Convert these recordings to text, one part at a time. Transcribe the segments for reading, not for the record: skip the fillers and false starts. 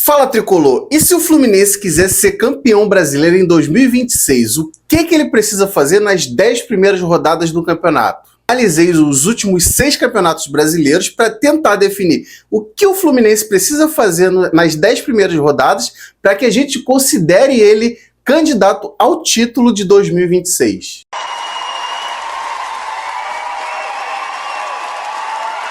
Fala, Tricolor! E se o Fluminense quiser ser campeão brasileiro em 2026, o que ele precisa fazer nas 10 primeiras rodadas do campeonato? Analisei os últimos 6 campeonatos brasileiros para tentar definir o que o Fluminense precisa fazer nas 10 primeiras rodadas para que a gente considere ele candidato ao título de 2026.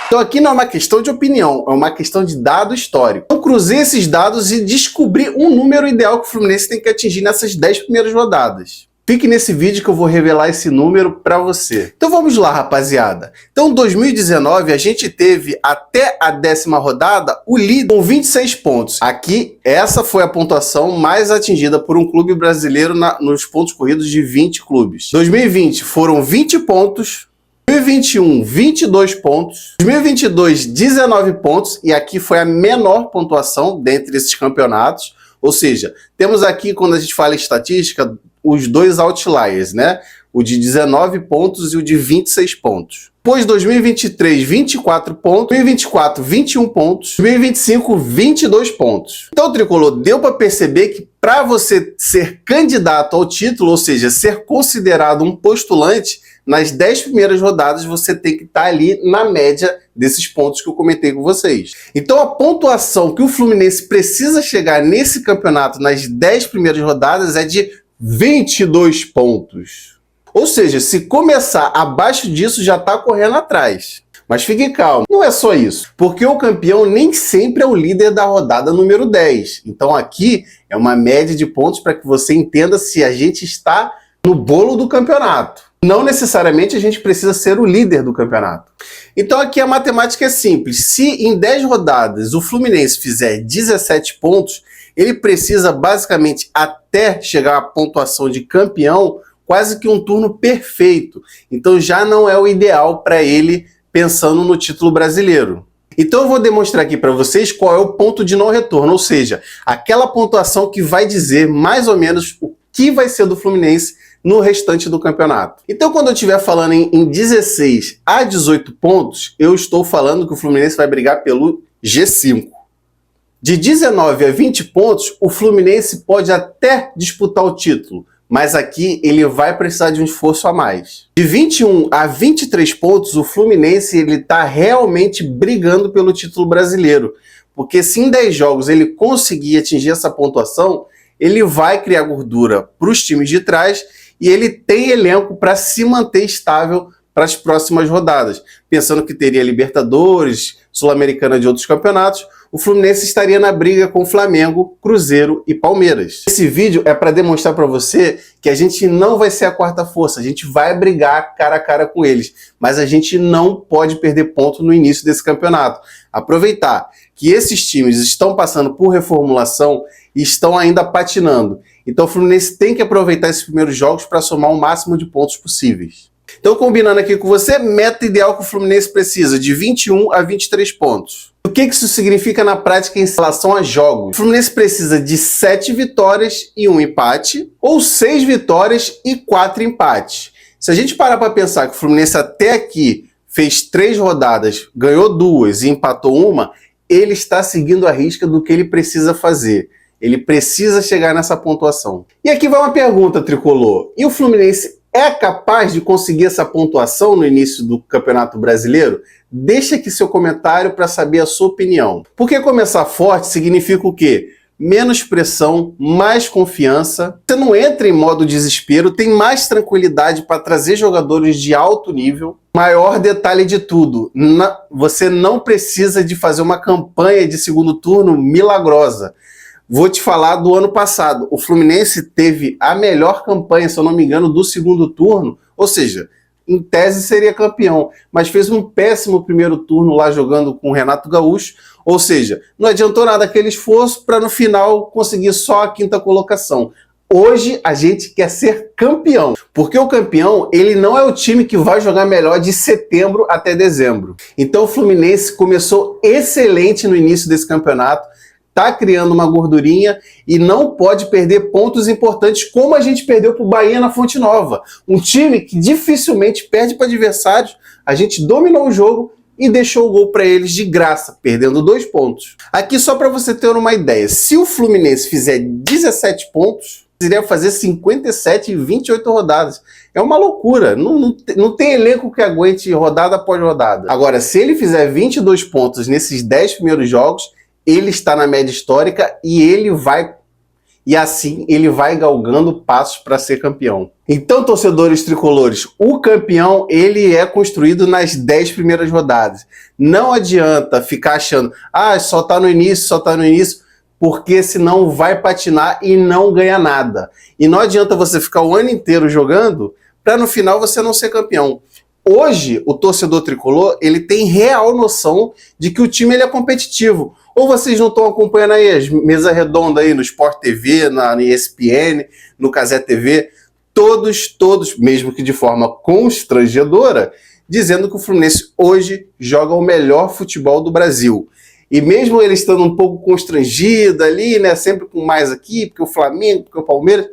Então aqui não é uma questão de opinião, é uma questão de dado histórico. Eu cruzei esses dados e descobri um número ideal que o Fluminense tem que atingir nessas 10 primeiras rodadas. Fique nesse vídeo que eu vou revelar esse número para você. Então vamos lá, rapaziada. Então em 2019 a gente teve até a 10ª rodada o líder com 26 pontos. Aqui essa foi a pontuação mais atingida por um clube brasileiro nos pontos corridos de 20 clubes. 2020 foram 20 pontos. 2021, 22 pontos. 2022, 19 pontos. E aqui foi a menor pontuação dentre esses campeonatos. Ou seja, temos aqui, quando a gente fala em estatística, os dois outliers, né? O de 19 pontos e o de 26 pontos. Depois, 2023, 24 pontos. 2024, 21 pontos. 2025, 22 pontos. Então, Tricolor, deu para perceber que para você ser candidato ao título, ou seja, ser considerado um postulante, nas 10 primeiras rodadas você tem que estar ali na média desses pontos que eu comentei com vocês. Então a pontuação que o Fluminense precisa chegar nesse campeonato nas 10 primeiras rodadas é de 22 pontos. Ou seja, se começar abaixo disso já está correndo atrás. Mas fique calmo, não é só isso, porque o campeão nem sempre é o líder da rodada número 10. Então aqui é uma média de pontos para que você entenda se a gente está no bolo do campeonato. Não necessariamente a gente precisa ser o líder do campeonato. Então aqui a matemática é simples. Se em 10 rodadas o Fluminense fizer 17 pontos, ele precisa basicamente até chegar à pontuação de campeão, quase que um turno perfeito. Então já não é o ideal para ele pensando no título brasileiro. Então eu vou demonstrar aqui para vocês qual é o ponto de não retorno, ou seja, aquela pontuação que vai dizer mais ou menos o que vai ser do Fluminense no restante do campeonato. Então quando eu estiver falando em 16 a 18 pontos, eu estou falando que o Fluminense vai brigar pelo G5. De 19 a 20 pontos, o Fluminense pode até disputar o título, mas aqui ele vai precisar de um esforço a mais. De 21 a 23 pontos, o Fluminense está realmente brigando pelo título brasileiro, porque se em 10 jogos ele conseguir atingir essa pontuação, ele vai criar gordura para os times de trás e ele tem elenco para se manter estável para as próximas rodadas. Pensando que teria Libertadores, Sul-Americana de outros campeonatos, o Fluminense estaria na briga com Flamengo, Cruzeiro e Palmeiras. Esse vídeo é para demonstrar para você que a gente não vai ser a quarta força, a gente vai brigar cara a cara com eles, mas a gente não pode perder ponto no início desse campeonato. Aproveitar que esses times estão passando por reformulação e estão ainda patinando. Então o Fluminense tem que aproveitar esses primeiros jogos para somar o máximo de pontos possíveis. Então, combinando aqui com você, meta ideal que o Fluminense precisa de 21 a 23 pontos. O que isso significa na prática em relação a jogos? O Fluminense precisa de 7 vitórias e 1 empate, ou 6 vitórias e 4 empates. Se a gente parar para pensar que o Fluminense até aqui fez 3 rodadas, ganhou 2 e empatou 1, ele está seguindo a risca do que ele precisa fazer. Ele precisa chegar nessa pontuação. E aqui vai uma pergunta, Tricolor. E o Fluminense é capaz de conseguir essa pontuação no início do Campeonato Brasileiro? Deixa aqui seu comentário para saber a sua opinião. Porque começar forte significa o quê? Menos pressão, mais confiança. Você não entra em modo desespero, tem mais tranquilidade para trazer jogadores de alto nível. Maior detalhe de tudo, você não precisa de fazer uma campanha de segundo turno milagrosa. Vou te falar do ano passado. O Fluminense teve a melhor campanha, se eu não me engano, do segundo turno. Ou seja, em tese seria campeão, mas fez um péssimo primeiro turno lá jogando com o Renato Gaúcho. Ou seja, não adiantou nada aquele esforço para no final conseguir só a 5ª colocação. Hoje a gente quer ser campeão, porque o campeão ele não é o time que vai jogar melhor de setembro até dezembro. Então o Fluminense começou excelente no início desse campeonato, está criando uma gordurinha e não pode perder pontos importantes como a gente perdeu para o Bahia na Fonte Nova. Um time que dificilmente perde para adversários, a gente dominou o jogo e deixou o gol para eles de graça, perdendo 2 pontos. Aqui só para você ter uma ideia, se o Fluminense fizer 17 pontos, iria fazer 57 e 28 rodadas. É uma loucura, não tem elenco que aguente rodada após rodada. Agora, se ele fizer 22 pontos nesses 10 primeiros jogos, ele está na média histórica e assim ele vai galgando passos para ser campeão. Então, torcedores tricolores, o campeão ele é construído nas 10 primeiras rodadas. Não adianta ficar achando, só tá no início, porque senão vai patinar e não ganha nada. E não adianta você ficar o ano inteiro jogando para no final você não ser campeão. Hoje, o torcedor tricolor, ele tem real noção de que o time ele é competitivo. Ou vocês não estão acompanhando aí as mesas redondas aí no Sport TV, na ESPN, no Cazé TV, todos, mesmo que de forma constrangedora, dizendo que o Fluminense hoje joga o melhor futebol do Brasil. E mesmo ele estando um pouco constrangido ali, né, sempre com mais aqui, porque o Flamengo, porque o Palmeiras,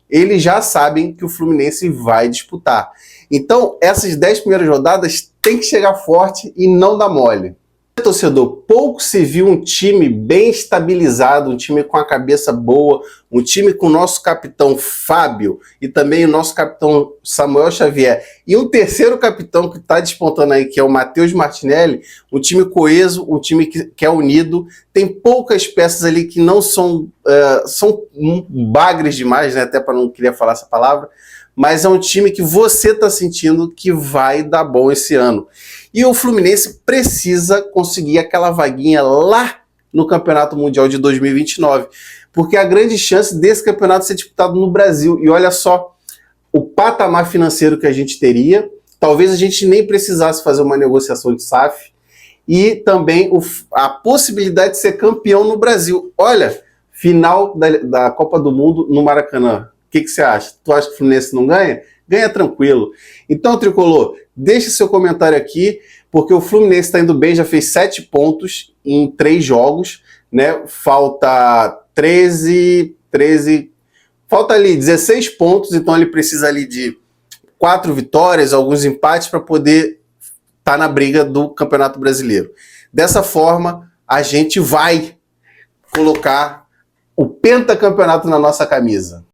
eles já sabem que o Fluminense vai disputar. Então, essas 10 primeiras rodadas tem que chegar forte e não dar mole. Torcedor, pouco se viu um time bem estabilizado, um time com a cabeça boa, um time com o nosso capitão Fábio e também o nosso capitão Samuel Xavier e um terceiro capitão que está despontando aí, que é o Matheus Martinelli, um time coeso, um time que é unido, tem poucas peças ali que não são bagres demais, né? Até para não querer falar essa palavra, mas é um time que você está sentindo que vai dar bom esse ano. E o Fluminense precisa conseguir aquela vaguinha lá no Campeonato Mundial de 2029, porque a grande chance desse campeonato ser disputado no Brasil. E olha só, o patamar financeiro que a gente teria, talvez a gente nem precisasse fazer uma negociação de SAF, e também a possibilidade de ser campeão no Brasil. Olha, final da Copa do Mundo no Maracanã. O que você acha? Tu acha que o Fluminense não ganha? Ganha tranquilo. Então, Tricolor, deixe seu comentário aqui, porque o Fluminense está indo bem, já fez 7 pontos em 3 jogos, né? Falta 13, falta ali 16 pontos, então ele precisa ali de 4 vitórias, alguns empates para poder estar na briga do Campeonato Brasileiro. Dessa forma, a gente vai colocar o pentacampeonato na nossa camisa.